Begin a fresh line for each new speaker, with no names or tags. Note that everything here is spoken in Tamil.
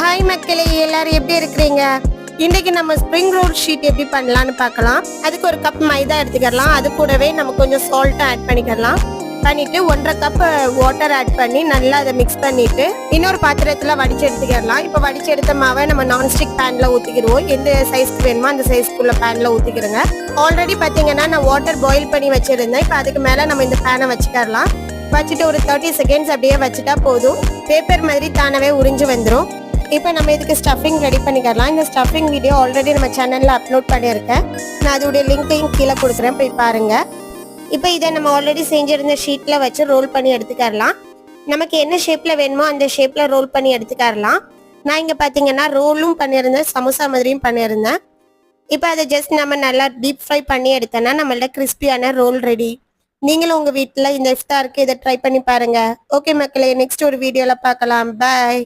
ஹாய் மக்களே, எல்லாரும் எப்படி இருக்கிறீங்க? இன்னைக்கு நம்ம ஸ்ப்ரிங் ரோல் ஷீட் எப்படி பண்ணலாம்னு பார்க்கலாம். அதுக்கு ஒரு கப் மைதா எடுத்துக்கலாம். அது கூடவே நம்ம கொஞ்சம் சால்ட்டும் ஆட் பண்ணிக்கலாம். பண்ணிட்டு 1.5 கப் வாட்டர் ஆட் பண்ணி நல்லா அதை மிக்ஸ் பண்ணிட்டு இன்னொரு பாத்திரத்துல வடிச்சு எடுத்துக்கலாம். இப்போ வடிச்சு எடுத்த மாவை நம்ம நான்ஸ்டிக் பேன்ல ஊத்திக்கிடுவோம். எந்த சைஸ்க்கு வேணுமோ அந்த சைஸ்க்குள்ள பேன்ல ஊத்திக்கிறோங்க. ஆல்ரெடி பாத்தீங்கன்னா நான் வாட்டர் பாயில் பண்ணி வச்சிருந்தேன். இப்போ அதுக்கு மேல நம்ம இந்த பேனை வச்சுக்கலாம். வச்சுட்டு ஒரு 30 செகண்ட்ஸ் அப்படியே வச்சுட்டா போதும். பேப்பர் மாதிரி தானவே உறிஞ்சு வந்துடும். இப்போ நம்ம இதுக்கு ஸ்டஃபிங் ரெடி பண்ணிக்கலாம். இந்த ஸ்டஃபிங் வீடியோ ஆல்ரெடி நம்ம சேனல்ல அப்லோட் பண்ணியிருக்கேன். நான் அதோடைய லிங்கையும் கீழே கொடுக்குறேன், போய் பாருங்க. இப்போ இதை நம்ம ஆல்ரெடி செஞ்சிருந்த ஷீட்ல வச்சு ரோல் பண்ணி எடுத்துக்கலாம். நமக்கு என்ன ஷேப்ல வேணுமோ அந்த ஷேப்ல ரோல் பண்ணி எடுத்துக்கலாம். நான் இங்க பாத்தீங்கன்னா ரோலும் பண்ணியிருந்தேன், சமோசா மாதிரியும் பண்ணியிருந்தேன். இப்போ அதை ஜஸ்ட் நம்ம நல்லா டீப் ஃப்ரை பண்ணி எடுத்தோன்னா நம்மள்ட்ட கிறிஸ்பியான ரோல் ரெடி. நீங்களும் உங்க வீட்டில் இந்த இஃப்தாருக்கு இதை ட்ரை பண்ணி பாருங்க. ஓகே மக்களே, நெக்ஸ்ட் ஒரு வீடியோல பார்க்கலாம். பாய்.